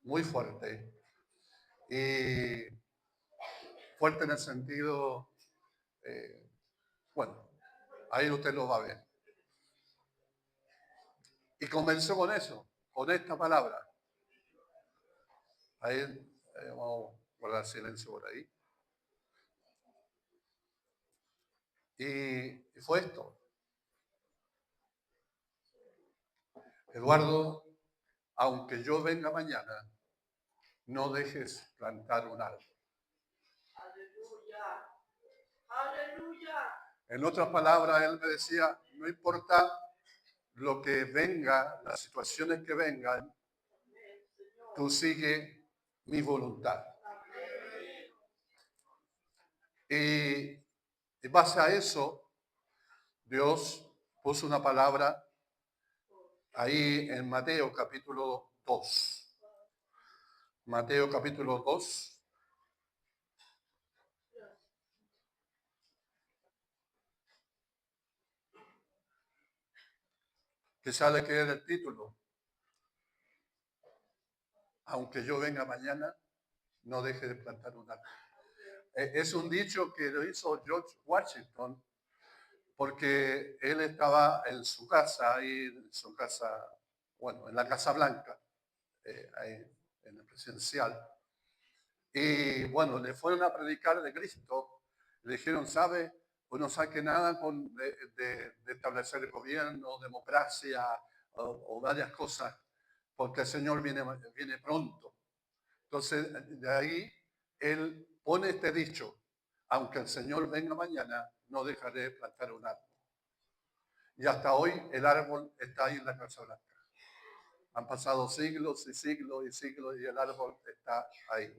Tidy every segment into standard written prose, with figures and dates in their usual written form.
muy fuerte. Y fuerte en el sentido, eh, bueno, ahí usted lo va a ver. Y comenzó con eso, con esta palabra. Ahí vamos a guardar silencio por ahí. Y fue esto. Eduardo, aunque yo venga mañana, no dejes plantar un árbol. Aleluya. Aleluya. En otras palabras, él me decía, no importa lo que venga, las situaciones que vengan, tú sigue mi voluntad. Y en base a eso, Dios puso una palabra ahí en Mateo capítulo 2. Mateo capítulo 2. Que sale que era el título. Aunque yo venga mañana, no deje de plantar un árbol. Es un dicho que lo hizo George Washington porque él estaba en su casa, ahí en su casa, bueno, en la Casa Blanca, ahí en el presidencial. Y bueno, le fueron a predicar de Cristo. Le dijeron, ¿sabe? Pues no saque nada de establecer el gobierno, democracia o varias cosas, porque el Señor viene pronto. Entonces, de ahí él pone este dicho, aunque el Señor venga mañana, no dejaré de plantar un árbol. Y hasta hoy el árbol está ahí en la Casa Blanca. Han pasado siglos y siglos y siglos y el árbol está ahí.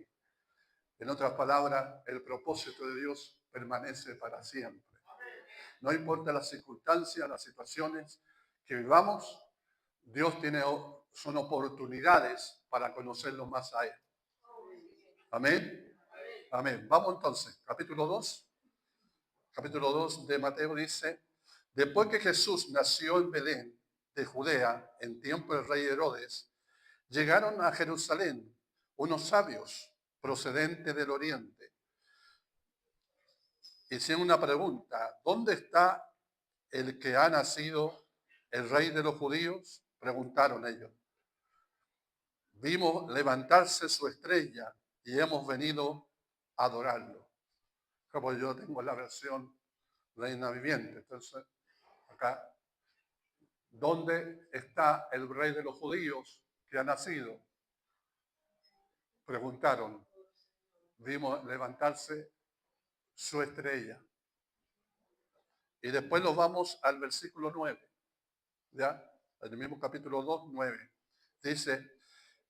En otras palabras, el propósito de Dios permanece para siempre. No importa las circunstancias, las situaciones que vivamos, Dios son oportunidades para conocerlo más a Él. Amén. Amén. Vamos entonces, capítulo 2. Capítulo 2 de Mateo dice, después que Jesús nació en Belén de Judea, en tiempo del rey Herodes, llegaron a Jerusalén unos sabios procedentes del oriente. Hicieron una pregunta, ¿dónde está el que ha nacido el rey de los judíos? Preguntaron ellos. Vimos levantarse su estrella y hemos venido a adorarlo. Como yo tengo la versión Reina Viviente, entonces acá, ¿dónde está el rey de los judíos que ha nacido? Preguntaron. Vimos levantarse su estrella. Y después nos vamos al versículo 9, ¿ya? En el mismo capítulo 2, 9. Dice,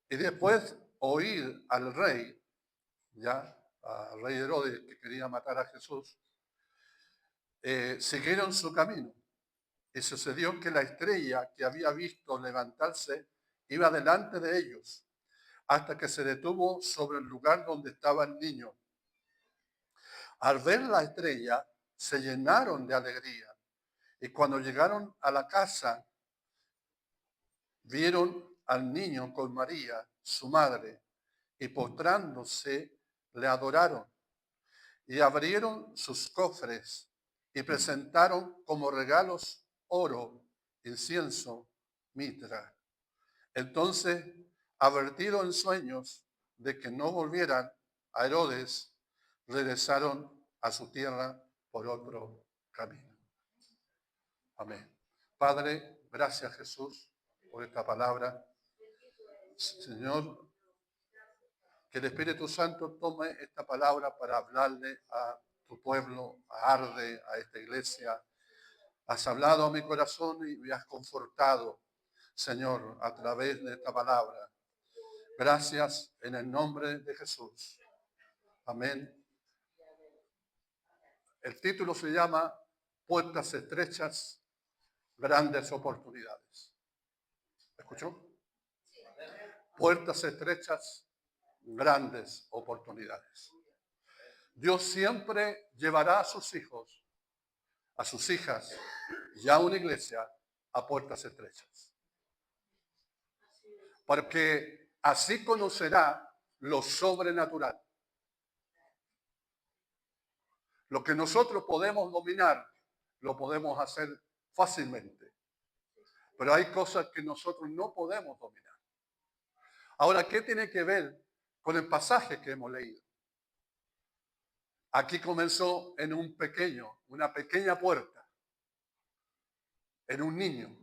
y después oír al rey, ya, al rey Herodes que quería matar a Jesús, siguieron su camino. Y sucedió que la estrella que había visto levantarse iba delante de ellos, hasta que se detuvo sobre el lugar donde estaba el niño. Al ver la estrella, se llenaron de alegría. Y cuando llegaron a la casa, vieron al niño con María, su madre, y postrándose, le adoraron. Y abrieron sus cofres y presentaron como regalos oro, incienso, mitra. Entonces, advertido en sueños de que no volvieran a Herodes, regresaron a su tierra por otro camino. Amén. Padre, gracias Jesús por esta palabra. Señor, que el Espíritu Santo tome esta palabra para hablarle a tu pueblo, a Arde, a esta iglesia. Has hablado a mi corazón y me has confortado, Señor, a través de esta palabra. Gracias en el nombre de Jesús. Amén. El título se llama Puertas estrechas, grandes oportunidades. ¿Escuchó? Puertas estrechas, grandes oportunidades. Dios siempre llevará a sus hijos, a sus hijas y a una iglesia a puertas estrechas. Porque así conocerá lo sobrenatural. Lo que nosotros podemos dominar, lo podemos hacer fácilmente. Pero hay cosas que nosotros no podemos dominar. Ahora, ¿qué tiene que ver con el pasaje que hemos leído? Aquí comenzó en una pequeña puerta, en un niño.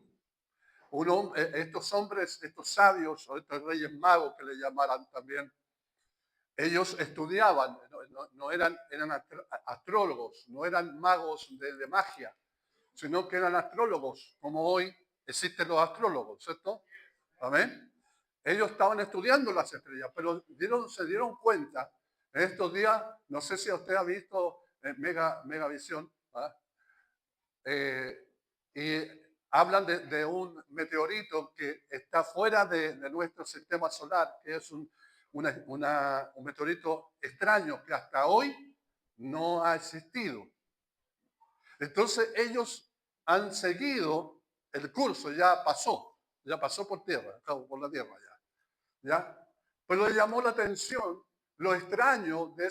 Estos hombres, estos sabios, o estos reyes magos que le llamaran también, ellos estudiaban, no eran astrólogos, no eran magos de magia, sino que eran astrólogos, como hoy existen los astrólogos, ¿cierto? Amén. Ellos estaban estudiando las estrellas, pero se dieron cuenta en estos días, no sé si usted ha visto Megavisión, ¿ah? Y hablan de un meteorito que está fuera de nuestro sistema solar, que es un meteorito extraño que hasta hoy no ha existido. Entonces ellos han seguido el curso, ya pasó por tierra, por la tierra ya. Pero le llamó la atención lo extraño de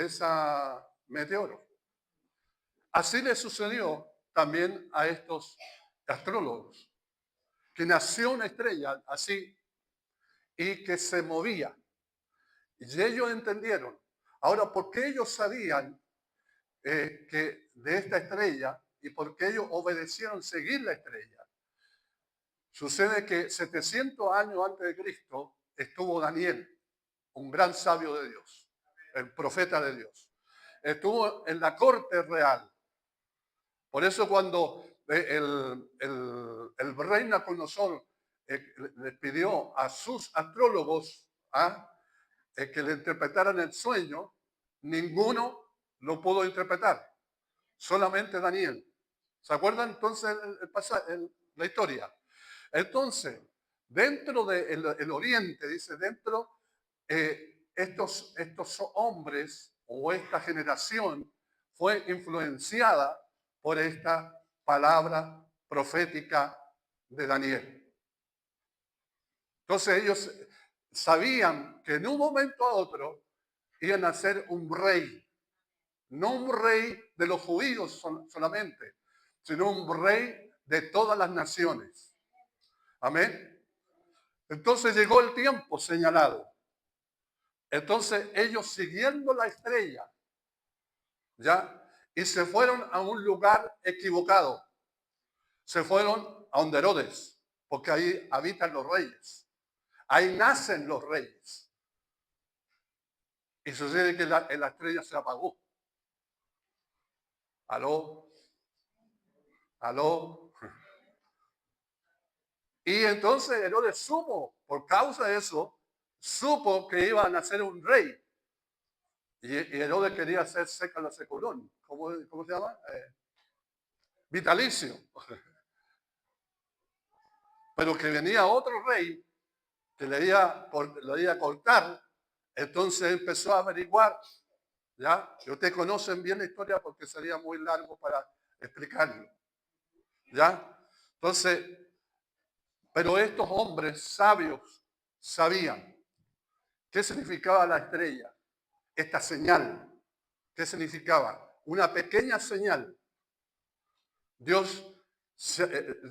esa meteoro. Así le sucedió también a estos astrólogos, que nació una estrella así y que se movía. Y ellos entendieron. Ahora, ¿por qué ellos sabían que de esta estrella y por qué ellos obedecieron seguir la estrella? Sucede que 700 años antes de Cristo estuvo Daniel, un gran sabio de Dios, el profeta de Dios. Estuvo en la corte real. Por eso cuando el rey Nabucodonosor le pidió a sus astrólogos que le interpretaran el sueño, ninguno lo pudo interpretar, solamente Daniel. ¿Se acuerdan entonces la historia? Entonces, dentro del oriente, dice, estos hombres o esta generación fue influenciada por esta palabra profética de Daniel. Entonces ellos sabían que en un momento a otro iban a ser un rey, no un rey de los judíos solamente, sino un rey de todas las naciones. Amén. Entonces llegó el tiempo señalado. Entonces ellos siguiendo la estrella, ¿ya? Y se fueron a un lugar equivocado. Se fueron a donde Herodes, porque ahí habitan los reyes. Ahí nacen los reyes. Y sucede que la estrella se apagó. Aló. Y entonces Herodes supo, por causa de eso, supo que iba a nacer un rey. Y Herodes quería hacer século seculón. ¿Cómo se llama? Vitalicio. Pero que venía otro rey que le iba a cortar. Entonces empezó a averiguar. ¿Ya? Y ustedes conocen bien la historia porque sería muy largo para explicarlo. ¿Ya? Entonces, pero estos hombres sabios sabían qué significaba la estrella, esta señal. ¿Qué significaba? Una pequeña señal. Dios se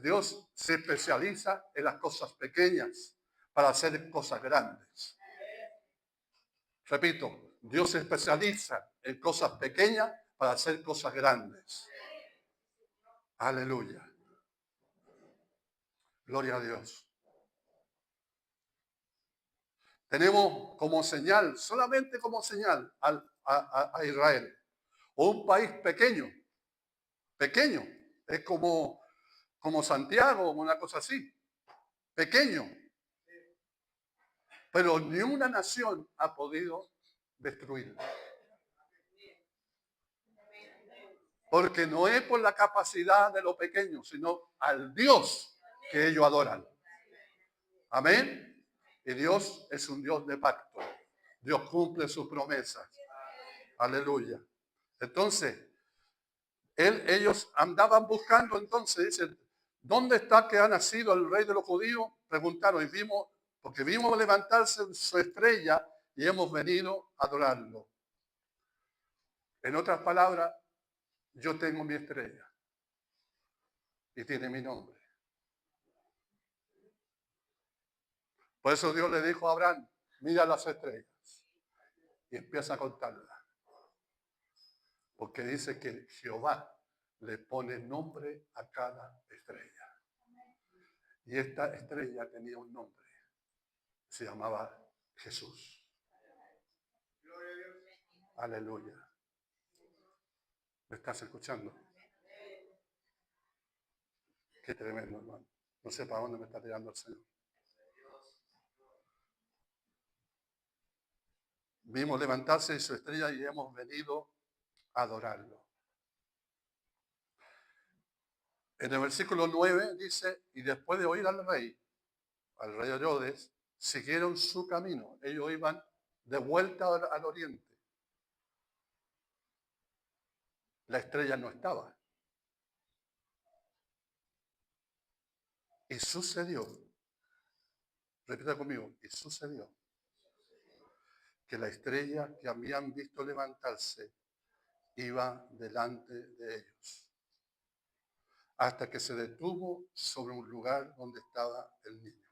especializa en las cosas pequeñas para hacer cosas grandes. Repito, Dios se especializa en cosas pequeñas para hacer cosas grandes. Aleluya. Gloria a Dios. Tenemos como señal, solamente como señal a Israel. Un país pequeño. Pequeño. Es como Santiago, una cosa así. Pequeño. Pero ni una nación ha podido destruirlo. Porque no es por la capacidad de lo pequeño, sino al Dios que ellos adoran. Amén. Y Dios es un Dios de pacto. Dios cumple sus promesas. Aleluya. Entonces, ellos andaban buscando, entonces, dicen, ¿dónde está que ha nacido el rey de los judíos? Preguntaron y vimos porque vimos levantarse su estrella y hemos venido a adorarlo. En otras palabras, yo tengo mi estrella y tiene mi nombre. Por eso Dios le dijo a Abraham, mira las estrellas y empieza a contarlas. Porque dice que Jehová le pone nombre a cada estrella. Y esta estrella tenía un nombre. Se llamaba Jesús. Aleluya. ¿Me estás escuchando? Qué tremendo, hermano. No sé para dónde me está tirando el Señor. Vimos levantarse de su estrella y hemos venido a adorarlo. En el versículo 9 dice, y después de oír al rey Herodes, siguieron su camino. Ellos iban de vuelta al oriente. La estrella no estaba. Y sucedió, repita conmigo, y sucedió que la estrella que habían visto levantarse iba delante de ellos, hasta que se detuvo sobre un lugar donde estaba el niño.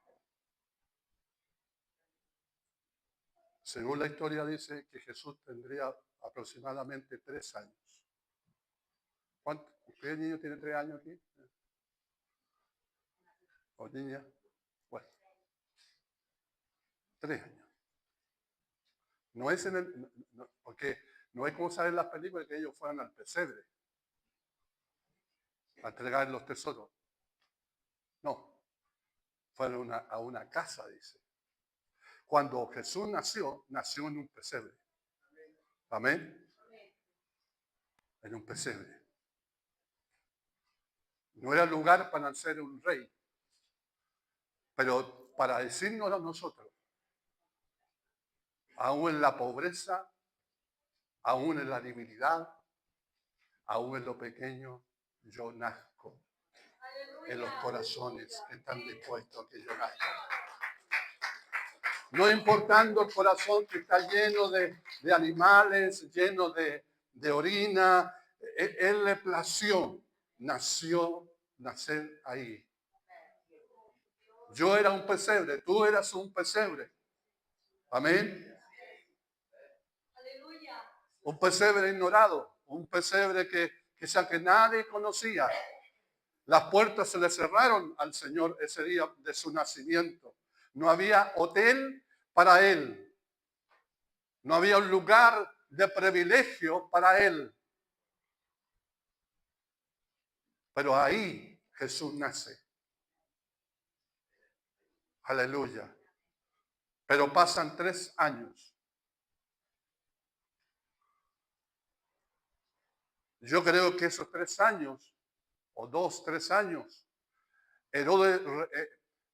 Según la historia dice que Jesús tendría aproximadamente 3 años. ¿Cuánto? ¿Usted niño tiene 3 años aquí? ¿O niña? Bueno, 3 años. No es porque no es como salen las películas que ellos fueran al pesebre a entregar los tesoros. No, fueron a una casa, dice. Cuando Jesús nació en un pesebre. Amén. En un pesebre. No era lugar para nacer un rey, pero para decirnos a nosotros, aún en la pobreza, aún en la debilidad, aún en lo pequeño, yo nazco. En los corazones que están dispuestos a que yo nazca. No importando el corazón que está lleno de animales, lleno de orina, él le plació, nacer ahí. Yo era un pesebre, tú eras un pesebre. Amén. Un pesebre ignorado, un pesebre que nadie conocía. Las puertas se le cerraron al Señor ese día de su nacimiento. No había hotel para él. No había un lugar de privilegio para él. Pero ahí Jesús nace. Aleluya. Pero pasan 3 años. Yo creo que esos 3 años, o 2, 3 años, Herodes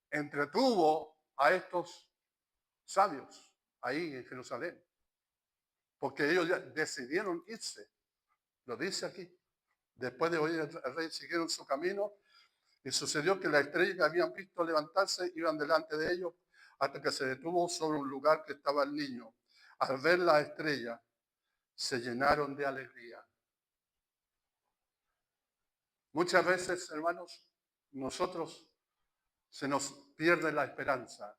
entretuvo a estos sabios ahí en Jerusalén. Porque ellos ya decidieron irse. Lo dice aquí. Después de oír al rey, siguieron su camino. Y sucedió que la estrella que habían visto levantarse iban delante de ellos hasta que se detuvo sobre un lugar que estaba el niño. Al ver la estrella, se llenaron de alegría. Muchas veces, hermanos, nosotros se nos pierde la esperanza,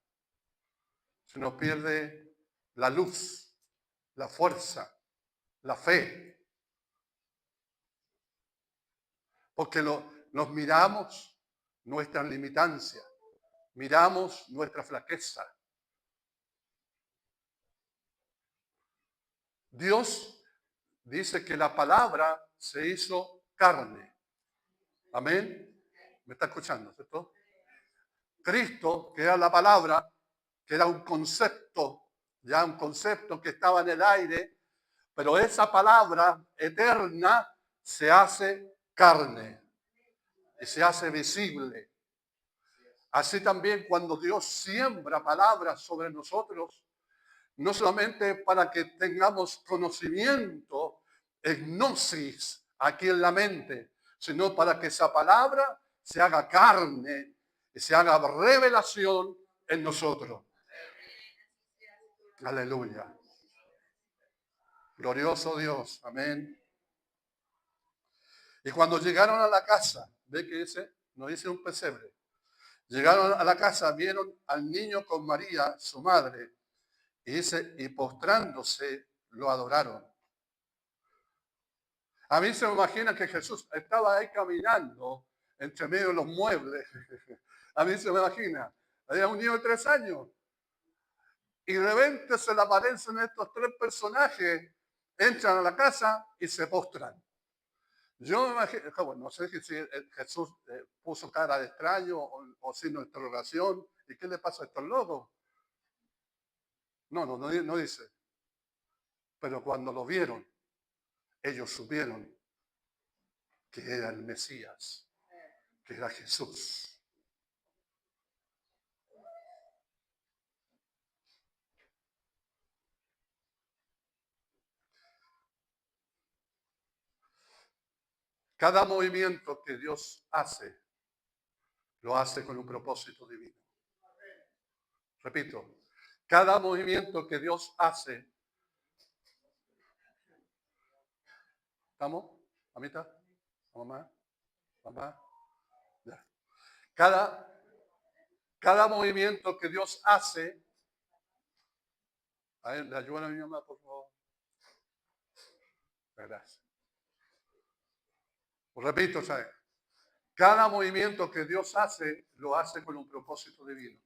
se nos pierde la luz, la fuerza, la fe. Porque nos miramos nuestra limitancia, miramos nuestra flaqueza. Dios dice que la palabra se hizo carne. Amén. ¿Me está escuchando, cierto? Cristo, que era la palabra, que era un concepto, ya un concepto que estaba en el aire, pero esa palabra eterna se hace carne y se hace visible. Así también cuando Dios siembra palabras sobre nosotros, no solamente para que tengamos conocimiento, gnosis aquí en la mente, sino para que esa palabra se haga carne y se haga revelación en nosotros. Aleluya. Glorioso Dios. Amén. Y cuando llegaron a la casa, ve que dice, no dice un pesebre. Llegaron a la casa, vieron al niño con María, su madre, y dice, y postrándose, lo adoraron. A mí se me imagina que Jesús estaba ahí caminando entre medio de los muebles. A mí se me imagina. Había un niño de 3 años. Y de repente se le aparecen estos 3 personajes, entran a la casa y se postran. Yo me imagino, bueno, no sé si Jesús puso cara de extraño o signo de interrogación. ¿Y qué le pasa a estos locos? No dice. Pero cuando lo vieron, ellos supieron que era el Mesías, que era Jesús. Cada movimiento que Dios hace, lo hace con un propósito divino. Repito, cada movimiento que Dios hace, ¿estamos? ¿Mamita? ¿Mamá? ¿Mamá? Ya. Cada movimiento que Dios hace, a ver, le ayudan a mi mamá, por favor. Gracias. Repito, ¿sabes? Cada movimiento que Dios hace, lo hace con un propósito divino.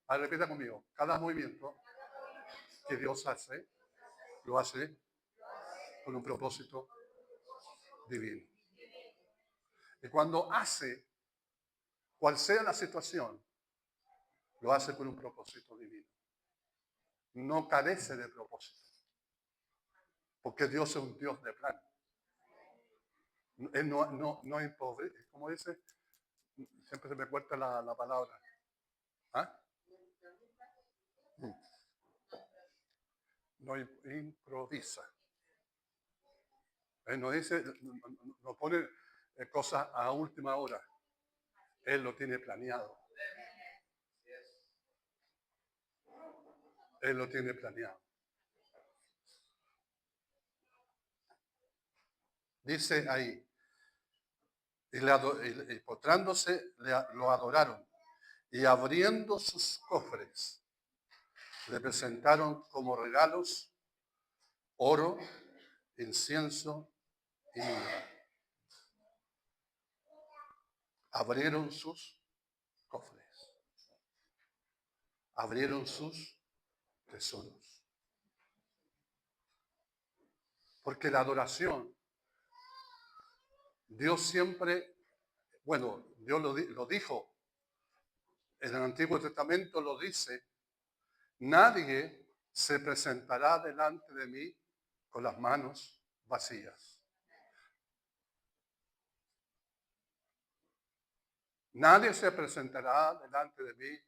A ver, repita conmigo. Cada movimiento que Dios hace, lo hace con un propósito divino. Y cuando hace, cual sea la situación, lo hace con un propósito divino. No carece de propósito. Porque Dios es un Dios de plan. Él no empobrece, ¿cómo dice? Siempre se me corta la palabra. ¿Ah? No improvisa. Él no dice, no pone cosas a última hora. Él lo tiene planeado. Él lo tiene planeado. Dice ahí, y postrándose lo adoraron, y abriendo sus cofres, le presentaron como regalos oro, incienso y mirra. Abrieron sus cofres, abrieron sus tesoros. Porque la adoración, Dios siempre, bueno, Dios lo dijo, en el Antiguo Testamento lo dice, nadie se presentará delante de mí con las manos vacías. Nadie se presentará delante de mí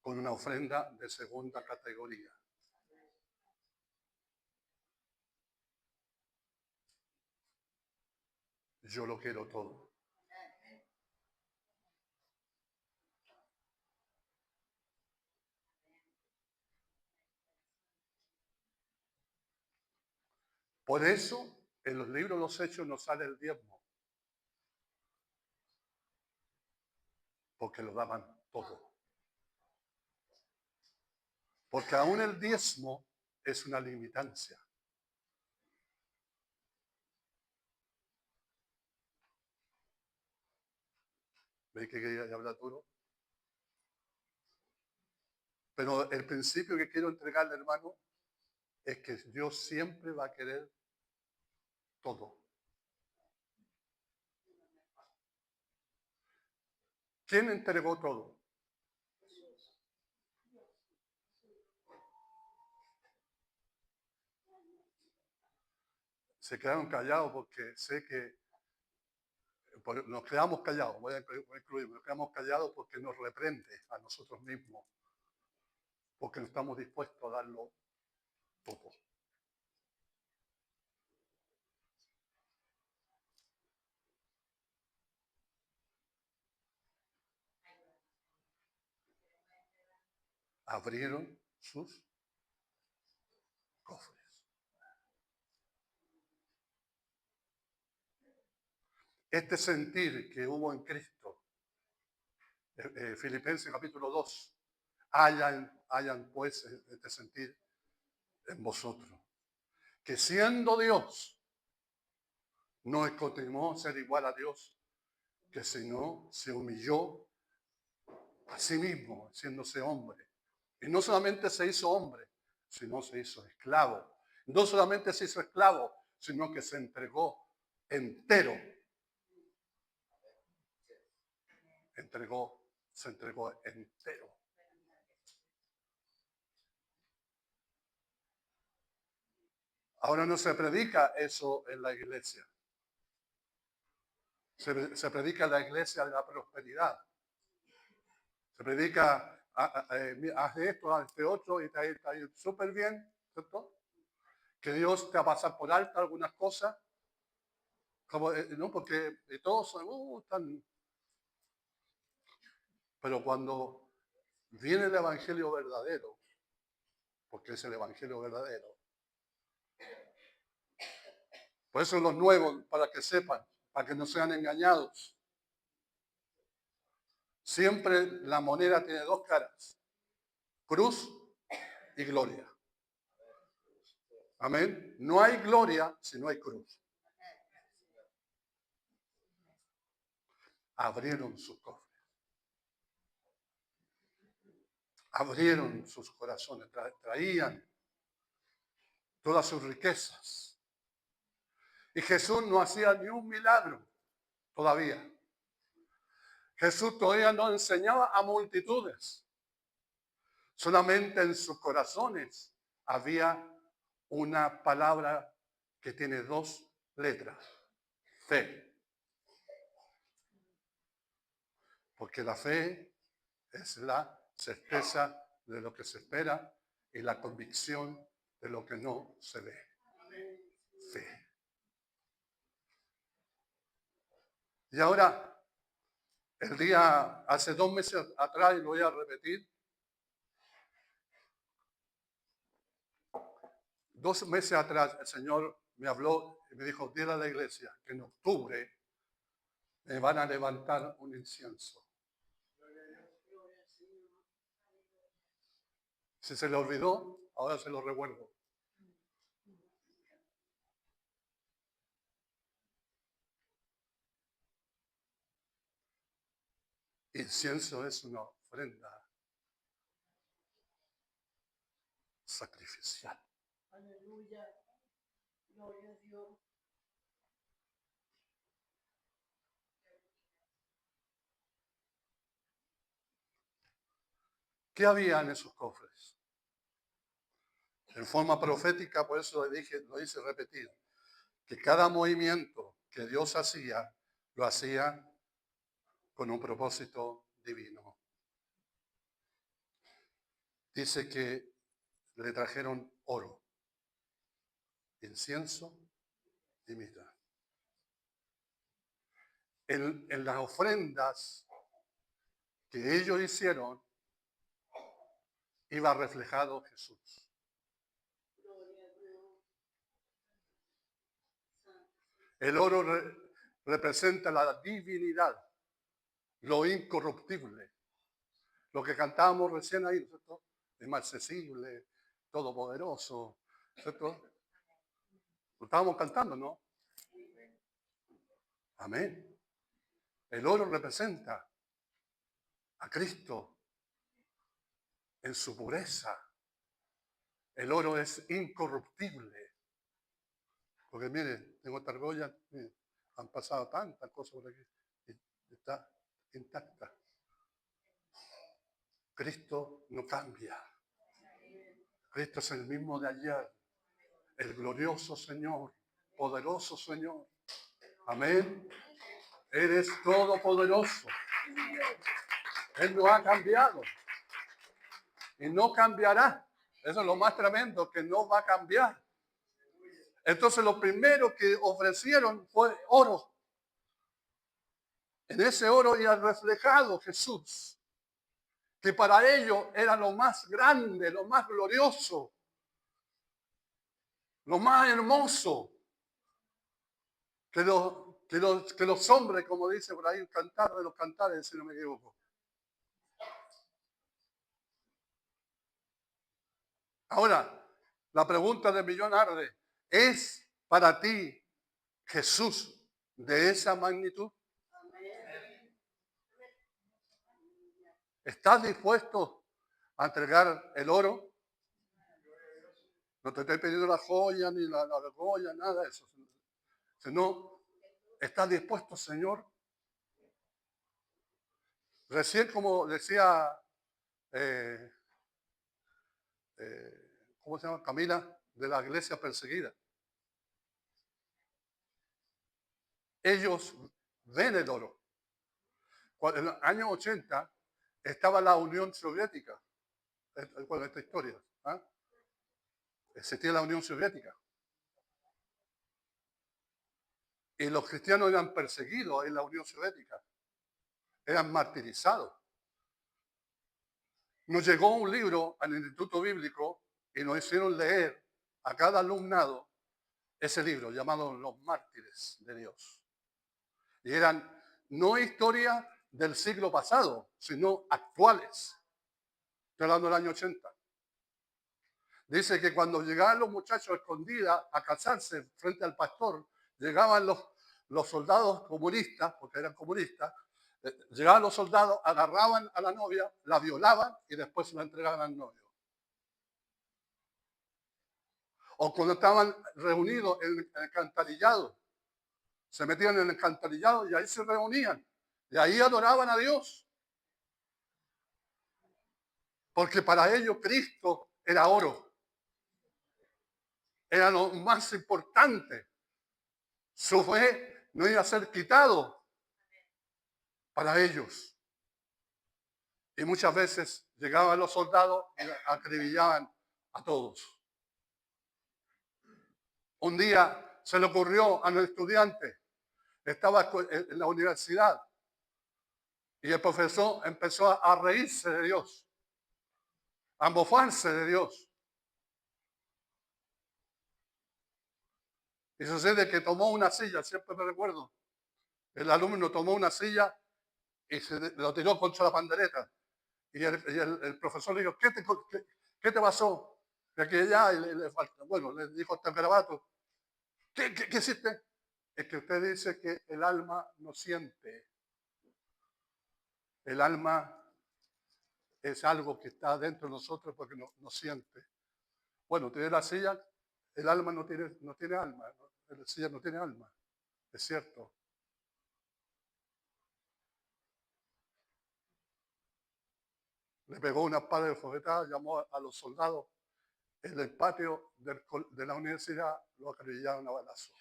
con una ofrenda de segunda categoría. Yo lo quiero todo. Por eso, en los libros de los Hechos no sale el diezmo. Porque lo daban todo. Porque aún el diezmo es una limitancia. ¿Veis que quería hablar duro? Pero el principio que quiero entregarle, hermano, es que Dios siempre va a querer todo. ¿Quién entregó todo? Se quedaron callados porque sé que nos quedamos callados, voy a incluirme, nos quedamos callados porque nos reprende a nosotros mismos, porque no estamos dispuestos a darlo todo. abrieron sus cofres. Este sentir que hubo en Cristo, Filipenses capítulo 2, hayan pues este sentir en vosotros, que siendo Dios, no escatimó ser igual a Dios, que sino se humilló a sí mismo, haciéndose hombre. Y no solamente se hizo hombre, sino se hizo esclavo. No solamente se hizo esclavo, sino que se entregó entero. Se entregó entero. Ahora no se predica eso en la iglesia. Se predica en la iglesia de la prosperidad. Se predica, haz esto, haz este otro, y está ahí súper bien, ¿cierto? Que Dios te va a pasar por alto algunas cosas, como, no, porque todos son, están. Pero cuando viene el evangelio verdadero, porque es el evangelio verdadero, por eso los nuevos, para que sepan, para que no sean engañados. Siempre la moneda tiene dos caras, cruz y gloria. Amén. No hay gloria si no hay cruz. Abrieron sus cofres. Abrieron sus corazones. Traían todas sus riquezas. Y Jesús no hacía ni un milagro todavía. Jesús todavía no enseñaba a multitudes. Solamente en sus corazones había una palabra que tiene dos letras. Fe. Porque la fe es la certeza de lo que se espera y la convicción de lo que no se ve. Fe. Y ahora, hace 2 meses atrás, y lo voy a repetir, 2 meses atrás el Señor me habló y me dijo, dile a la iglesia que en octubre me van a levantar un incienso. Si se le olvidó, ahora se lo recuerdo. Incienso es una ofrenda sacrificial. Aleluya. Gloria a Dios. ¿Qué había en esos cofres? En forma profética, por eso lo hice repetir, que cada movimiento que Dios hacía, lo hacía con un propósito divino. Dice que le trajeron oro, incienso y mirra. En las ofrendas que ellos hicieron, iba reflejado Jesús. El oro representa la divinidad, lo incorruptible. Lo que cantábamos recién ahí, ¿cierto? Inmarcesible, todopoderoso, ¿cierto? Lo estábamos cantando, ¿no? Amén. El oro representa a Cristo en su pureza. El oro es incorruptible. Porque miren, tengo esta argolla, miren, han pasado tantas cosas por aquí y está intacta. Cristo no cambia. Cristo es el mismo de ayer, el glorioso Señor, poderoso Señor. Amén. Eres todopoderoso. Él no ha cambiado y no cambiará. Eso es lo más tremendo, que no va a cambiar. Entonces lo primero que ofrecieron fue oro. En ese oro ya reflejado Jesús, que para ellos era lo más grande, lo más glorioso, lo más hermoso, que los hombres, como dice por ahí, el cantar de los cantares, si no me equivoco. Ahora, la pregunta del millón arde, ¿es para ti Jesús de esa magnitud? ¿Estás dispuesto a entregar el oro? No te estoy pidiendo la joya, ni la joya, nada de eso. Sino, ¿estás dispuesto, Señor? Recién, como decía, eh, ¿cómo se llama? Camila, de la iglesia perseguida. Ellos ven el oro. En los años 80 estaba la Unión Soviética. Bueno, esta historia. ¿Ah? Existía la Unión Soviética. Y los cristianos eran perseguidos en la Unión Soviética. Eran martirizados. Nos llegó un libro al Instituto Bíblico y nos hicieron leer a cada alumnado ese libro llamado Los Mártires de Dios. Y eran no historias del siglo pasado, sino actuales. Estoy hablando del año 80. Dice que cuando llegaban los muchachos escondidas a casarse frente al pastor, llegaban los soldados comunistas, porque eran comunistas, llegaban los soldados, agarraban a la novia, la violaban y después se la entregaban al novio. O cuando estaban reunidos en el alcantarillado, se metían en el alcantarillado y ahí se reunían. Y ahí adoraban a Dios. Porque para ellos Cristo era oro. Era lo más importante. Su fe no iba a ser quitado para ellos. Y muchas veces llegaban los soldados y acribillaban a todos. Un día se le ocurrió a un estudiante, estaba en la universidad, y el profesor empezó a reírse de Dios, a mofarse de Dios. Y sucede que tomó una silla, siempre me recuerdo, el alumno tomó una silla y lo tiró contra la pandereta. Y el profesor le dijo, ¿qué te pasó? De que ya, bueno, le dijo este garabato, ¿qué hiciste? Es que usted dice que el alma no siente. El alma es algo que está dentro de nosotros porque no siente. Bueno, tiene la silla, el alma no tiene alma, la silla no tiene alma, es cierto. Le pegó una espada de bofetada, llamó a los soldados en el patio de la universidad, lo acribillaron a balazo.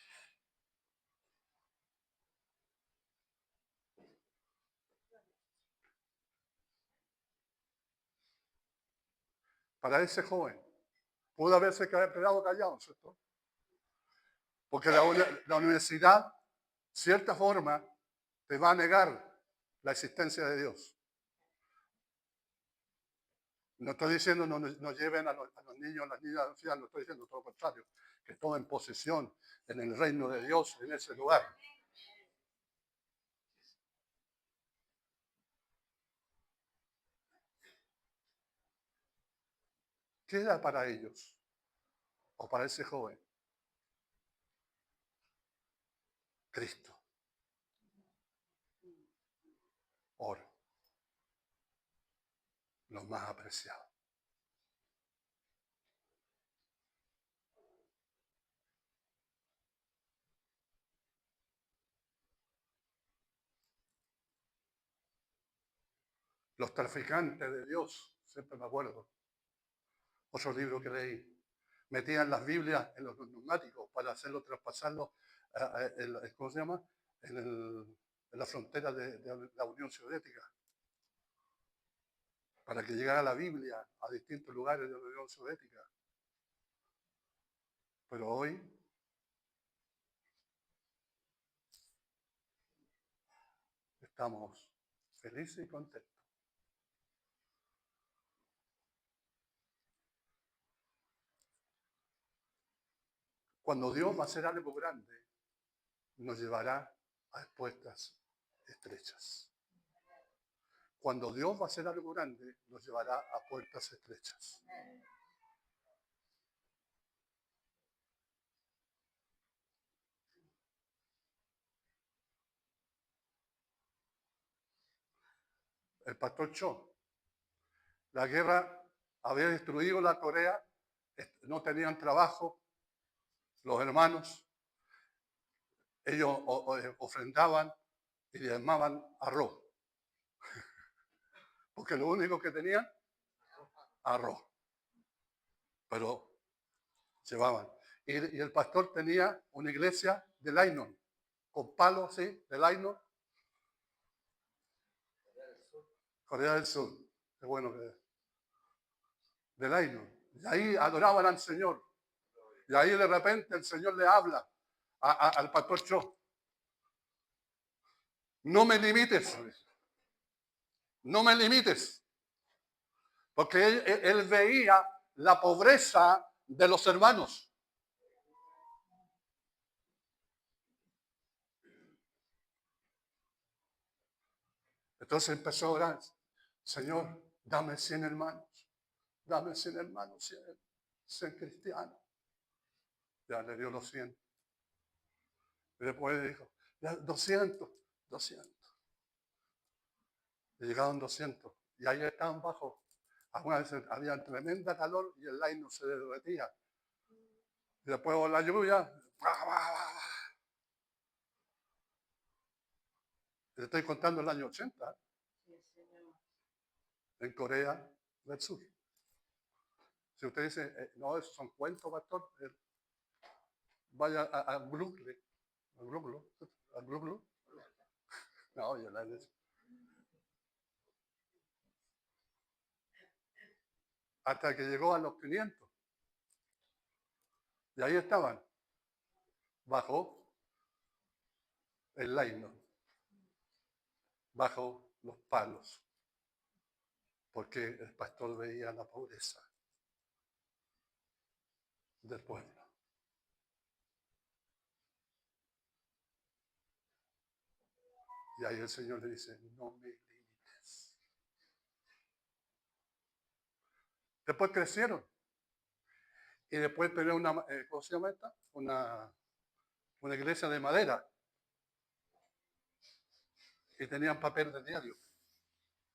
Para ese joven, pudo haberse quedado callado, ¿cierto? Porque la universidad, cierta forma, te va a negar la existencia de Dios. No estoy diciendo no lleven a los niños, a las niñas ancianas, no estoy diciendo todo lo contrario, que tomen posesión en el reino de Dios, en ese lugar. ¿Qué era para ellos? O para ese joven. Cristo. Oro. Lo más apreciado. Los traficantes de Dios, siempre me acuerdo. Otro libro que leí. Metían las Biblias en los neumáticos para hacerlo traspasarlo, ¿cómo se llama? En la frontera de la Unión Soviética. Para que llegara la Biblia a distintos lugares de la Unión Soviética. Pero hoy estamos felices y contentos. Cuando Dios va a hacer algo grande, nos llevará a puertas estrechas. Cuando Dios va a hacer algo grande, nos llevará a puertas estrechas. El pastor Cho, la guerra había destruido la Corea, no tenían trabajo, los hermanos, ellos ofrendaban y diezmaban arroz, porque lo único que tenían, arroz, pero llevaban. Y el pastor tenía una iglesia de nylon, con palos, ¿sí? De nylon. Corea del Sur, qué bueno que es. De nylon. Y ahí adoraban al Señor. Y ahí de repente el Señor le habla al pastor Cho. No me limites. No me limites. Porque él veía la pobreza de los hermanos. Entonces empezó a orar. Señor, dame 100 hermanos. Dame 100 hermanos, 100 cristianos. Ya le dio los 100. Y después dijo, ya 200. Y llegaron 200. Y ahí estaban bajo. Algunas veces había tremenda calor y el nylon se derretía. Y después con la lluvia, le estoy contando el año 80, en Corea del Sur. Si usted dice, no, esos son cuentos, pastor, vaya a Google. No, yo la he dicho. Hasta que llegó a los 500. Y ahí estaban, bajo el nylon, bajo los palos, porque el pastor veía la pobreza del pueblo. Y ahí el Señor le dice, no me limites. Después crecieron. Y después tenían una, ¿cómo se llama esta? Una iglesia de madera. Y tenían papel de diario,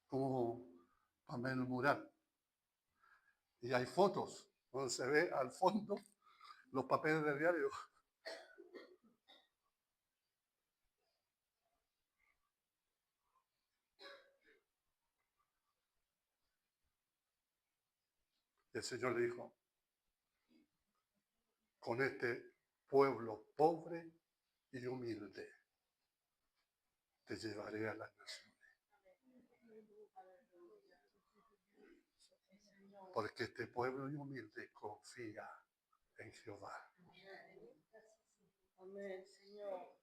como papel mural. Y hay fotos donde se ve al fondo los papeles de diario. Y el Señor le dijo, con este pueblo pobre y humilde te llevaré a las naciones. Porque este pueblo y humilde confía en Jehová. Amén, Señor.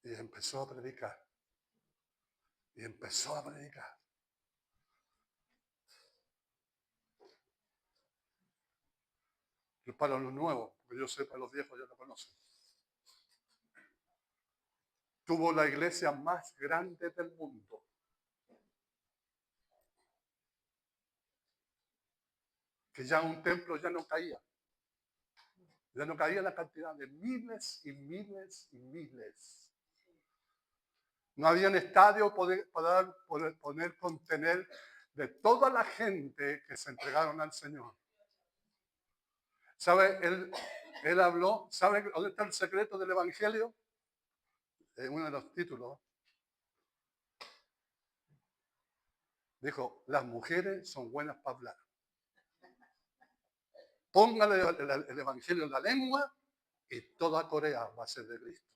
Y empezó a predicar. Y empezó a predicar. Y para los nuevos, porque yo sé, para los viejos ya lo conocen. Tuvo la iglesia más grande del mundo. Que ya un templo ya no caía. Ya no caía la cantidad de miles y miles y miles. No había un estadio poder contener de toda la gente que se entregaron al Señor. ¿Sabe? Él habló, ¿sabe dónde está el secreto del Evangelio? En uno de los títulos. Dijo, las mujeres son buenas para hablar. Póngale el Evangelio en la lengua y toda Corea va a ser de Cristo.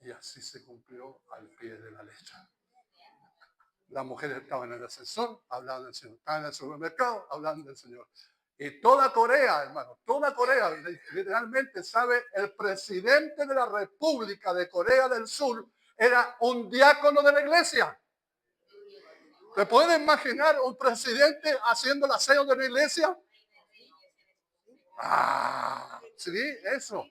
Y así se cumplió al pie de la letra. Las mujeres estaban en el ascensor, hablaban del Señor. Estaban en el supermercado, hablaban del Señor. Y toda Corea, hermano, toda Corea, literalmente, ¿sabe? El presidente de la República de Corea del Sur era un diácono de la iglesia. ¿Se puede imaginar un presidente haciendo el aseo de la iglesia? Ah, sí, eso.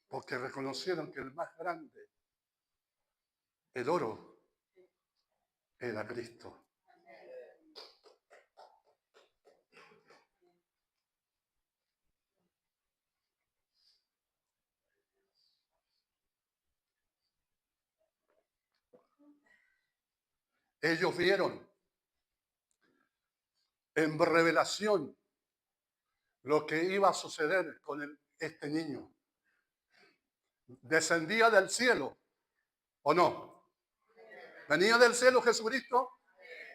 Porque reconocieron que el más grande, el oro, era Cristo. Ellos vieron en revelación lo que iba a suceder con este niño. Descendía del cielo, ¿o no? Venía del cielo Jesucristo,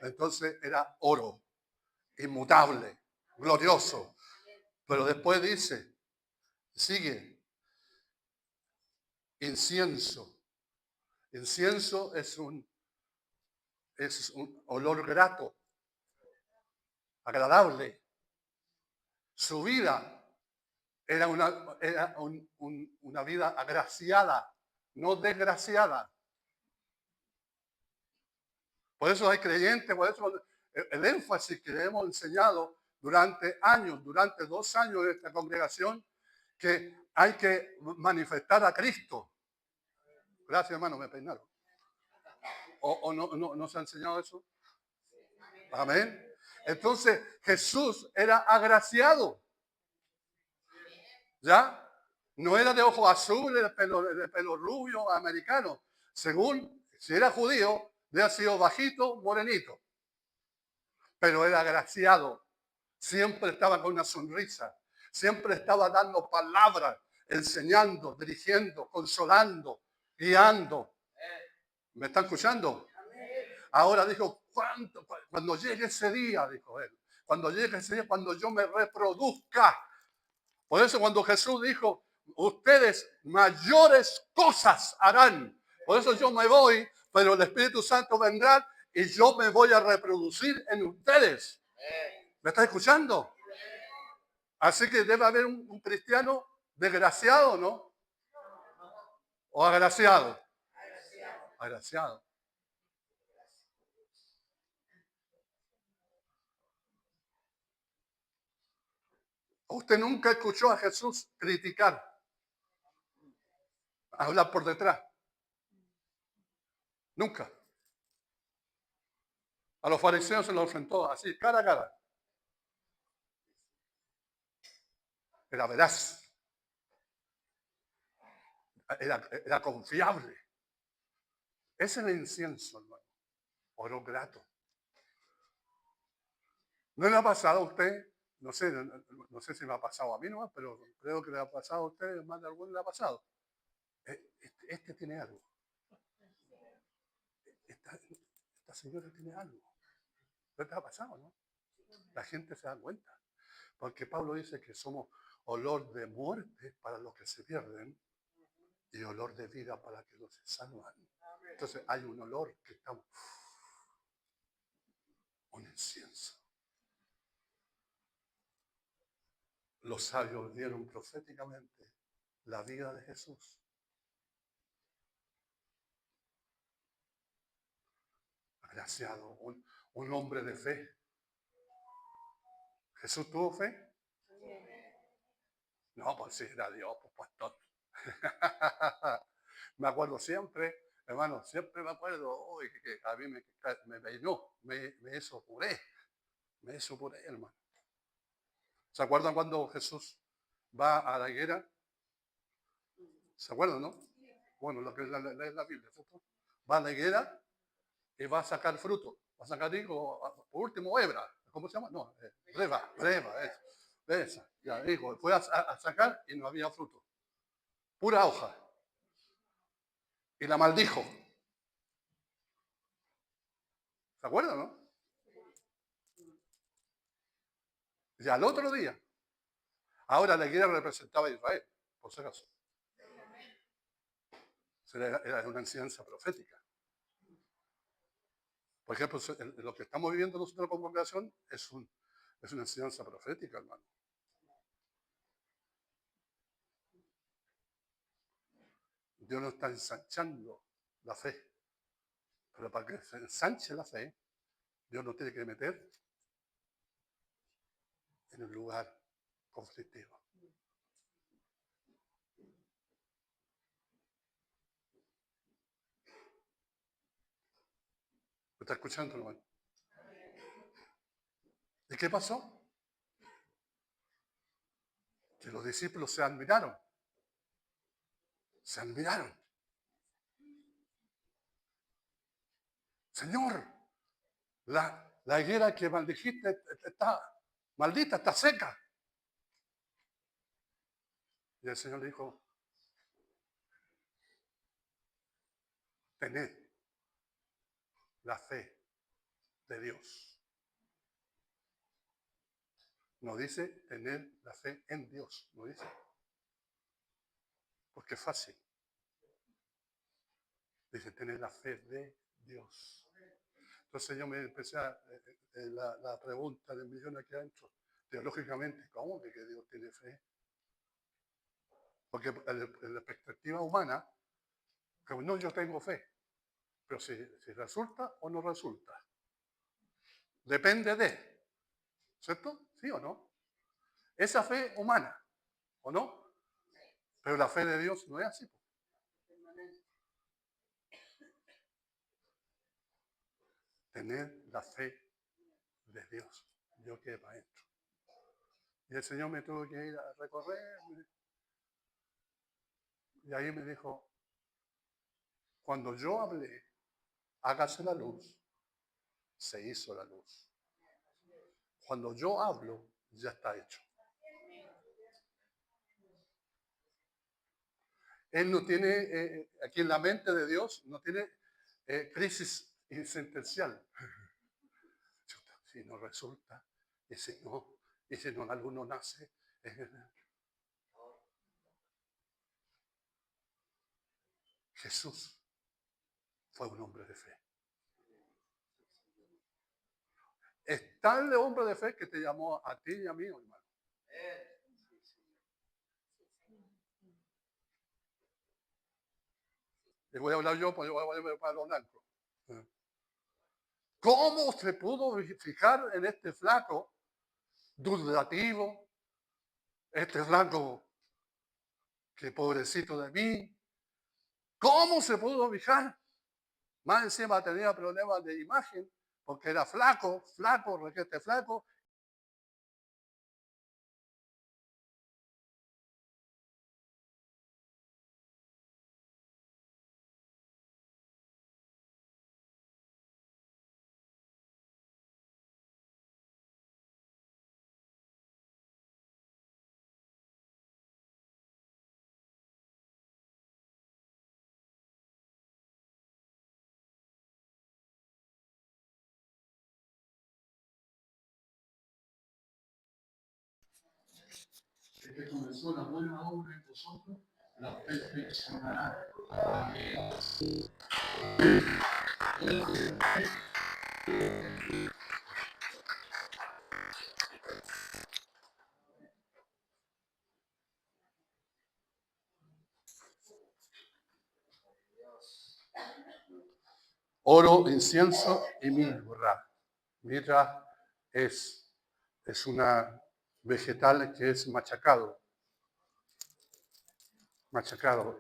entonces era oro, inmutable, glorioso. Pero después dice, sigue, incienso. Incienso es un olor grato, agradable. Su vida era una vida agraciada, no desgraciada. Por eso hay creyentes, por eso el énfasis que le hemos enseñado durante años, durante 2 años de esta congregación, que hay que manifestar a Cristo. Gracias, hermano, me peinaron. ¿O no se ha enseñado eso? Amén. Entonces, Jesús era agraciado. ¿Ya? No era de ojos azules, de pelo rubio, americano. Según, si era judío, había sido bajito, morenito. Pero era agraciado. Siempre estaba con una sonrisa. Siempre estaba dando palabras, enseñando, dirigiendo, consolando, guiando. ¿Me están escuchando? Ahora dijo, cuando llegue ese día, dijo él, cuando llegue ese día, cuando yo me reproduzca. Por eso cuando Jesús dijo, ustedes mayores cosas harán. Por eso yo me voy, pero el Espíritu Santo vendrá y yo me voy a reproducir en ustedes. ¿Me está escuchando? Así que debe haber un cristiano desgraciado, ¿no? O agraciado. Agraciado. Usted nunca escuchó a Jesús criticar, hablar por detrás. Nunca. A los fariseos se los enfrentó así, cara a cara. Era veraz. Era confiable. Ese es el incienso, hermano. Oro grato. ¿No le ha pasado a usted? No sé, no sé si me ha pasado a mí nomás, pero creo que le ha pasado a usted, más de alguno le ha pasado. Este tiene algo. Esta señora tiene algo. ¿No te ha pasado, no? La gente se da cuenta. Porque Pablo dice que somos olor de muerte para los que se pierden y olor de vida para que los se salvan. Entonces hay un olor que estamos, un incienso. Los sabios vieron proféticamente la vida de Jesús. Agraciado, un hombre de fe. ¿Jesús tuvo fe? No, pues sí, era Dios, pues pastor. Me acuerdo siempre, hermano, siempre me acuerdo, que a mí me peinó, me hizo puré, hermano. ¿Se acuerdan cuando Jesús va a la higuera? ¿Se acuerdan, no? Bueno, lo que es la Biblia, ¿cierto? Va a la higuera y va a sacar fruto, va a sacar higo, por último, hebra, ¿cómo se llama? No, breva, esa, ya, hijo, fue a sacar y no había fruto, pura hoja, y la maldijo. ¿Se acuerdan, no? Y al otro día, ahora la higuera representaba a Israel, por si acaso. Era una enseñanza profética. Por ejemplo, lo que estamos viviendo nosotros como congregación es una enseñanza profética, hermano. Dios nos está ensanchando la fe. Pero para que se ensanche la fe, Dios nos tiene que meter en un lugar conflictivo. ¿Me está escuchando, hermano? ¿Y qué pasó? Que los discípulos se admiraron. Se admiraron. Señor, la higuera que maldijiste está maldita, está seca. Y el Señor le dijo, tened la fe de Dios. No dice tener la fe en Dios, no dice. Porque es fácil. Dice tener la fe de Dios. Entonces yo me empecé a la pregunta del millón aquí adentro. Teológicamente, ¿cómo que Dios tiene fe? Porque en la perspectiva humana, como no, yo tengo fe. Pero si resulta o no resulta. Depende de. ¿Cierto? ¿Sí o no? Esa fe humana, ¿o no? Pero la fe de Dios no es así. Tener la fe de Dios. Yo quedé para adentro. Y el Señor me tuvo que ir a recorrer. Y ahí me dijo, cuando yo hablé, hágase la luz, se hizo la luz. Cuando yo hablo, ya está hecho. Él no tiene, aquí en la mente de Dios, no tiene crisis existencial. Si no resulta, y si no alguno nace. Jesús fue un hombre de fe. Es tal de hombre de fe que te llamó a ti y a mí, hermano. Y voy a hablar yo, pues yo voy a hablar para Donaldo. ¿Cómo se pudo fijar en este flaco dudativo? Este flaco que pobrecito de mí. ¿Cómo se pudo fijar? Más encima tenía problemas de imagen, porque era flaco, requete flaco. Que comenzó la buena obra en vosotros, la perfeccionará. Oro, incienso y mirra. Mirra es una vegetal que es machacado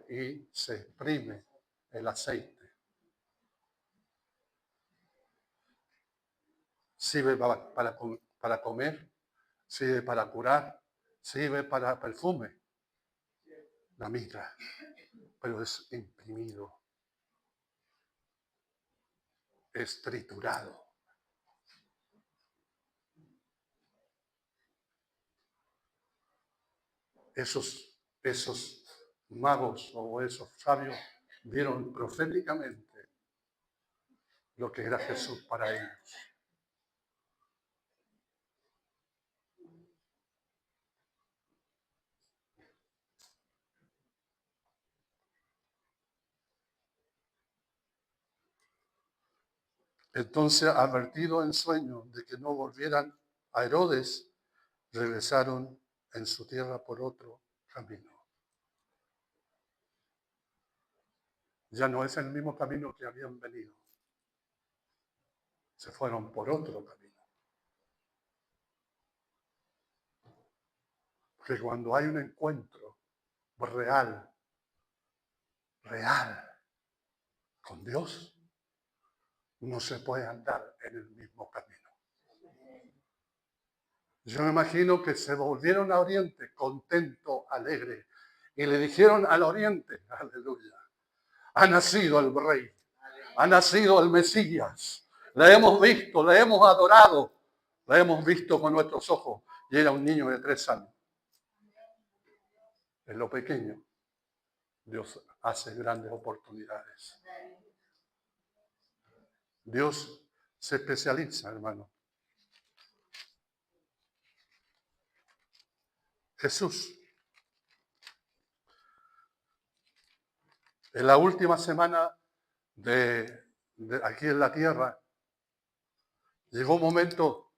y se exprime el aceite. Sirve para comer, sirve para curar, sirve para perfume. La mirra, pero es imprimido, es triturado. Esos magos o esos sabios vieron proféticamente lo que era Jesús para ellos. Entonces, advertido en sueño de que no volvieran a Herodes, regresaron en su tierra por otro camino. ya no es el mismo camino que habían venido. Se fueron por otro camino. Porque cuando hay un encuentro real con Dios, no se puede andar en el mismo camino. Yo me imagino que se volvieron a Oriente contento, alegre, y le dijeron al Oriente, aleluya, ha nacido el Rey, ha nacido el Mesías, le hemos visto, le hemos adorado, le hemos visto con nuestros ojos, y era un niño de 3 años. En lo pequeño, Dios hace grandes oportunidades. Dios se especializa, hermano. Jesús, en la última semana de aquí en la tierra, llegó un momento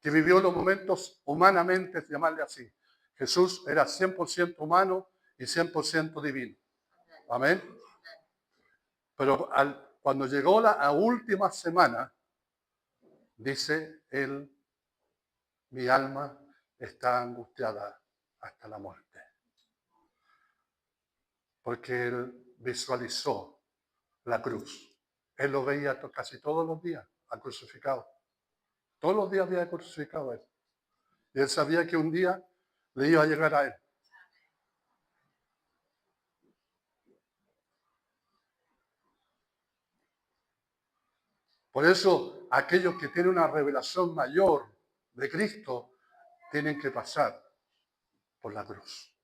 que vivió los momentos humanamente, llamarle así. Jesús era 100% humano y 100% divino. Amén. Pero cuando llegó la última semana, dice él, mi alma está angustiada hasta la muerte. Porque él visualizó la cruz. Él lo veía casi todos los días al crucificado. Todos los días había crucificado a él. Y él sabía que un día le iba a llegar a él. Por eso, aquellos que tienen una revelación mayor de Cristo tienen que pasar por la cruz.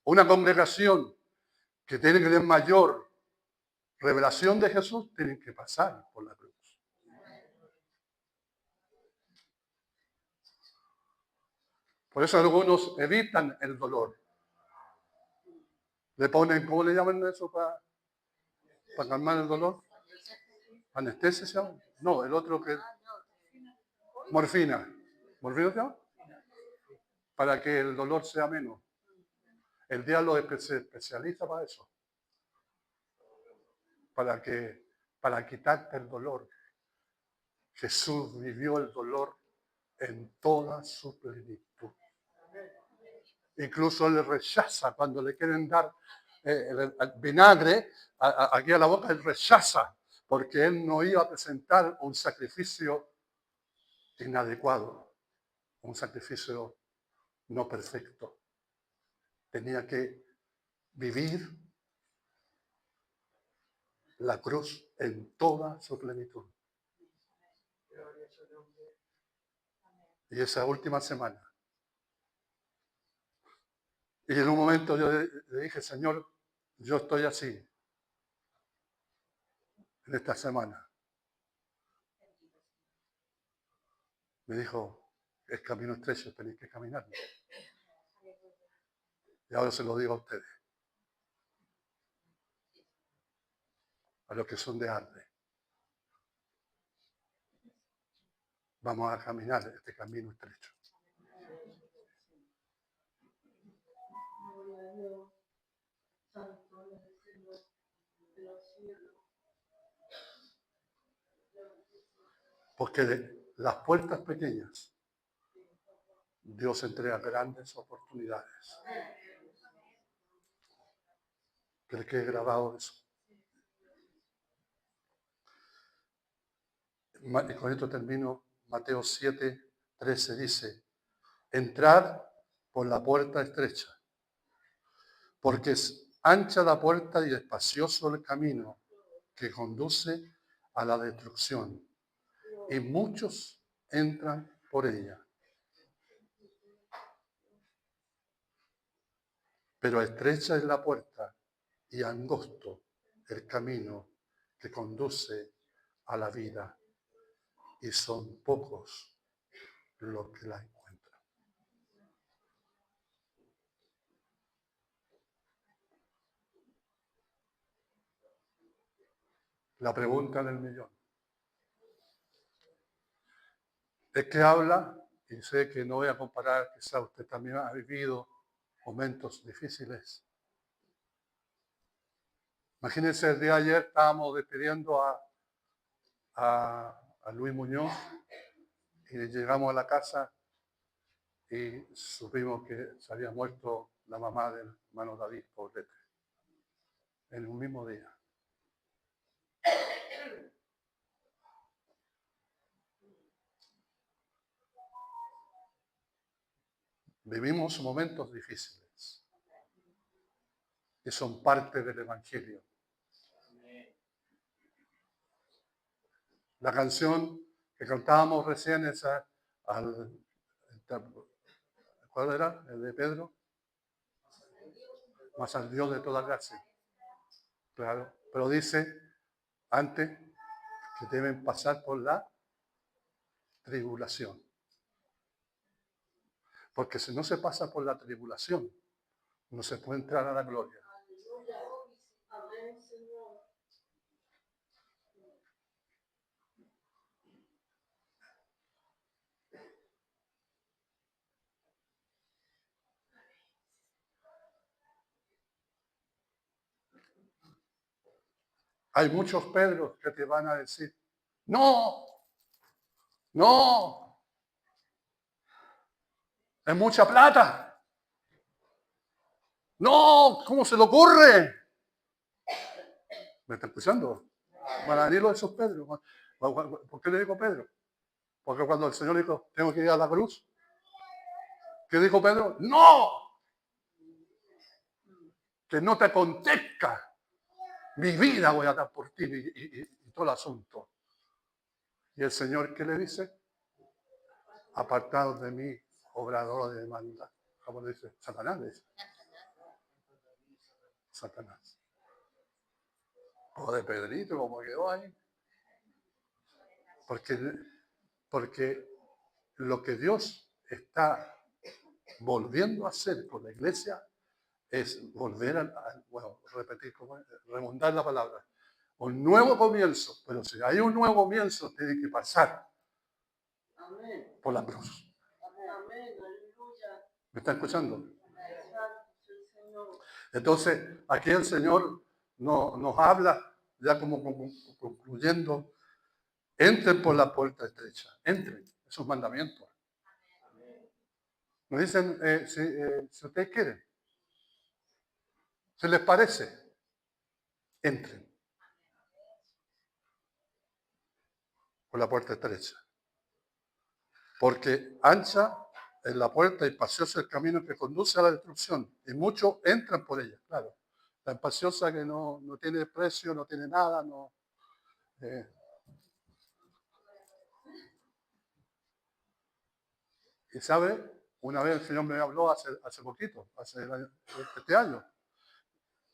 Una congregación que tiene que tener mayor revelación de Jesús tienen que pasar por la cruz. Por eso algunos evitan el dolor. Le ponen, ¿cómo le llaman eso para calmar el dolor? ¿Anestesia se llama? No, el otro que... Morfina. ¿Morfina se llama? Para que el dolor sea menos. El diablo se especializa para eso. Para quitarte el dolor. Jesús vivió el dolor en toda su plenitud. Incluso él rechaza cuando le quieren dar el vinagre aquí a la boca, él rechaza porque él no iba a presentar un sacrificio inadecuado, un sacrificio no perfecto. Tenía que vivir la cruz en toda su plenitud. Y esa última semana. Y en un momento yo le dije, Señor, yo estoy así en esta semana. Me dijo, es camino estrecho, tenéis que caminar. Y ahora se lo digo a ustedes. A los que son de Arde. Vamos a caminar este camino estrecho. Porque de las puertas pequeñas, Dios entrega grandes oportunidades. Que le quede grabado eso. Y con esto termino. Mateo 7:13 dice, entrad por la puerta estrecha, porque es ancha la puerta y espacioso el camino que conduce a la destrucción, y muchos entran por ella. Pero estrecha es la puerta y angosto el camino que conduce a la vida, y son pocos los que la encuentran. La pregunta del millón. ¿De qué habla? Y sé que no voy a comparar, quizá usted también ha vivido momentos difíciles. Imagínense, el día de ayer estábamos despidiendo a Luis Muñoz y llegamos a la casa y supimos que se había muerto la mamá del hermano David Poblete en un mismo día. Vivimos momentos difíciles que son parte del Evangelio. La canción que cantábamos recién, ¿cuál era? El de Pedro. Más al Dios de toda gracia. Claro, pero dice antes que deben pasar por la tribulación. Porque si no se pasa por la tribulación, no se puede entrar a la gloria. Aleluya. Amén, Señor. Hay muchos Pedros que te van a decir, no, no, es mucha plata. No, ¿cómo se le ocurre? ¿Me está escuchando? Van a venir esos Pedros. ¿Por qué le digo Pedro? Porque cuando el Señor dijo, tengo que ir a la cruz, ¿qué dijo Pedro? No, que no te acontezca. Mi vida voy a dar por ti y todo el asunto. Y el Señor, ¿qué le dice? Apartados de mí, obrador de maldad. ¿Cómo le dice? Satanás le dice. Satanás. O de Pedrito, como quedó ahí. Porque lo que Dios está volviendo a hacer con la iglesia es volver bueno, repetir, remontar la palabra. Un nuevo comienzo. Pero si hay un nuevo comienzo, tiene que pasar Amén. por la cruz. Amén. Aleluya. ¿Me está escuchando? Santo es el Señor. Entonces, aquí el Señor nos habla, ya como concluyendo, entren por la puerta estrecha, entren, esos mandamientos. Nos dicen, si ustedes quieren, si les parece, entren por la puerta estrecha. Porque ancha es la puerta y espacioso el camino que conduce a la destrucción. Y muchos entran por ella, claro. La espaciosa que no tiene precio, no tiene nada, no. Y sabe, una vez el Señor me habló hace poquito, este año,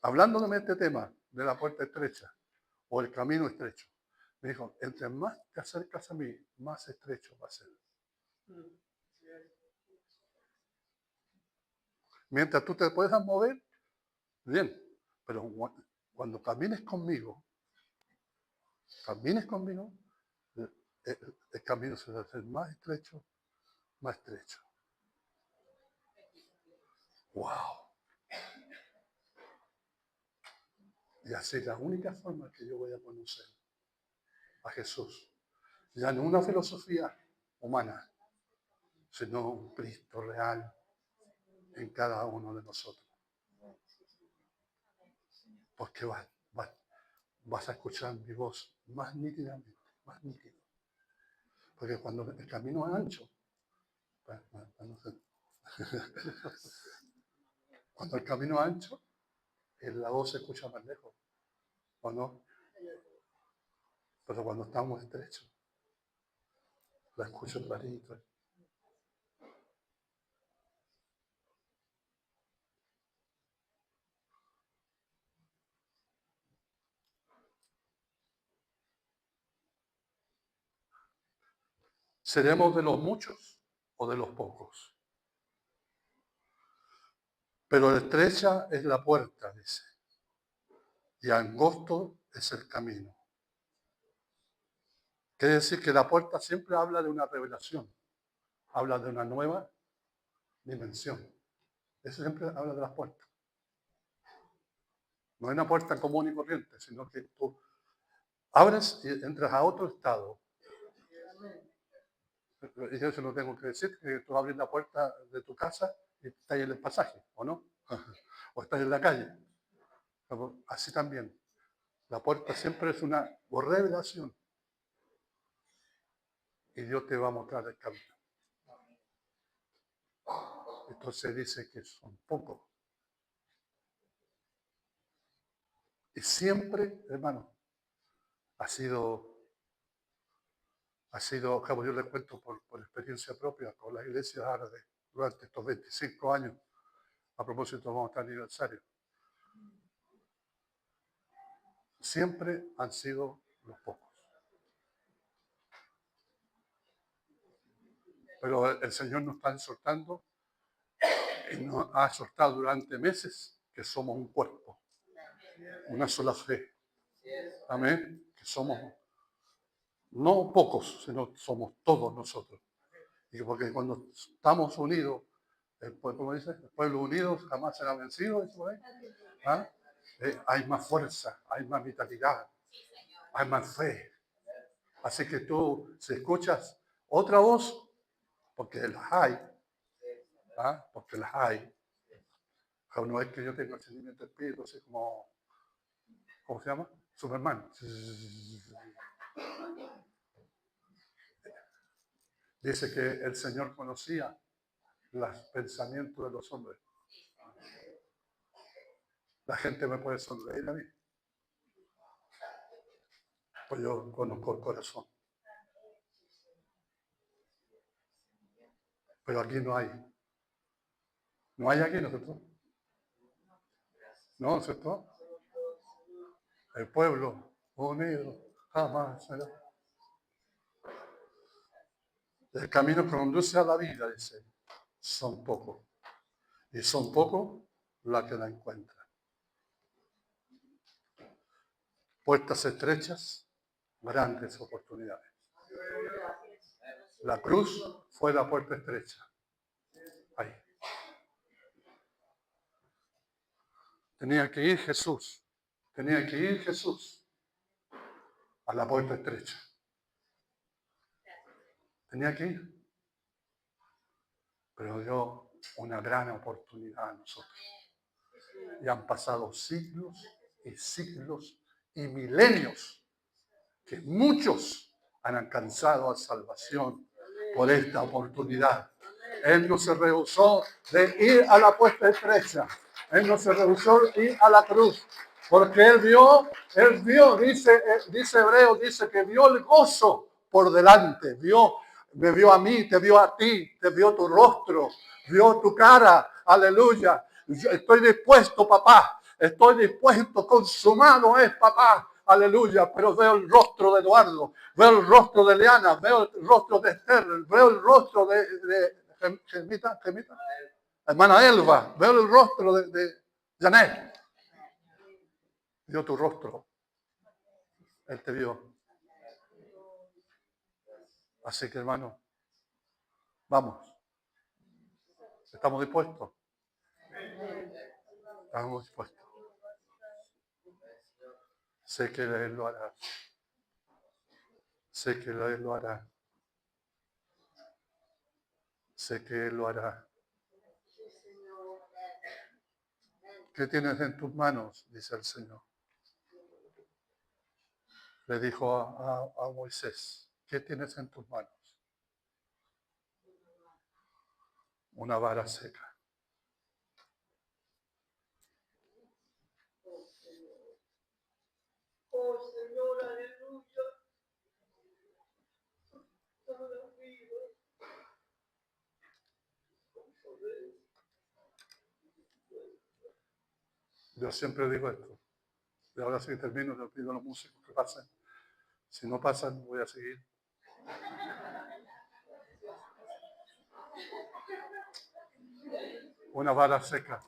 hablándome de este tema, de la puerta estrecha o el camino estrecho. Me dijo, entre más te acercas a mí, más estrecho va a ser. Mientras tú te puedas mover, bien, pero cuando camines conmigo, el camino se va a hacer más estrecho, más estrecho. ¡Wow! Y así es la única forma que yo voy a conocer a Jesús. Ya no una filosofía humana, sino un Cristo real en cada uno de nosotros. Porque vas a escuchar mi voz más nítidamente, más nítido. Porque cuando el camino es ancho, cuando el camino es ancho, la voz se escucha más lejos, ¿o no? Pero cuando estamos estrechos, la escucho clarito. ¿Seremos de los muchos o de los pocos? Pero estrecha es la puerta, dice, y angosto es el camino. Quiere decir que la puerta siempre habla de una revelación, habla de una nueva dimensión. Eso siempre habla de las puertas. No es una puerta común y corriente, sino que tú abres y entras a otro estado. Y yo se lo tengo que decir, que tú abres la puerta de tu casa y estás en el pasaje, ¿o no? O estás en la calle. Así también. La puerta siempre es una revelación. Y Dios te va a mostrar el camino. Entonces dice que son pocos. Y siempre, hermano, ha sido, como yo les cuento por experiencia propia, con las iglesias árabes durante estos 25 años, a propósito vamos a estar aniversario. Siempre han sido los pocos. Pero el Señor nos está exhortando y nos ha exhortado durante meses que somos un cuerpo, una sola fe. Amén. Que somos no pocos, sino somos todos nosotros. Y porque cuando estamos unidos, ¿cómo dice? El pueblo unido jamás será vencido. ¿Ah? Hay más fuerza, hay más vitalidad, hay más fe. Así que tú, si escuchas otra voz, porque las hay, ¿ah? Porque las hay. No es que yo tenga el sentimiento de espíritu, así como, ¿cómo se llama? Superman. Dice que el Señor conocía los pensamientos de los hombres. La gente me puede sonreír a mí, pues yo conozco el corazón. Pero aquí no hay. No hay aquí, ¿no es cierto? ¿No es cierto? El pueblo unido jamás será. El camino que conduce a la vida, dice, son pocos. Y son pocos los que la encuentran. Puertas estrechas, grandes oportunidades. La cruz fue la puerta estrecha. Ahí. Tenía que ir Jesús a la puerta estrecha. Tenía que ir. Pero dio una gran oportunidad a nosotros. Y han pasado siglos y siglos y milenios que muchos han alcanzado a salvación por esta oportunidad. Él no se rehusó de ir a la puerta estrecha. Él no se rehusó de ir a la cruz. Porque él vio, dice Hebreo, dice que vio el gozo por delante. Me vio a mí, te vio a ti, te vio tu rostro, vio tu cara. Aleluya. Estoy dispuesto, papá. Estoy dispuesto. Consumado es, papá. Aleluya, pero veo el rostro de Eduardo, veo el rostro de Leana, veo el rostro de Esther, veo el rostro de Gemita, hermana Elba, veo el rostro de Janet. Vio tu rostro, él te vio. Así que, hermano, vamos. ¿Estamos dispuestos? Estamos dispuestos. Sé que Él lo hará. Sé que Él lo hará. Sé que Él lo hará. ¿Qué tienes en tus manos? Dice el Señor. Le dijo a Moisés, ¿qué tienes en tus manos? Una vara seca. Oh Señor, aleluya. Yo siempre digo esto. Y ahora sí termino, le pido a los músicos que pasen. Si no pasan, voy a seguir. Una vara seca.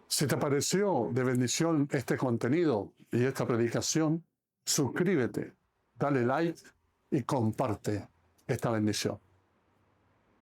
Si te pareció de bendición este contenido y esta predicación, suscríbete, dale like y comparte esta bendición.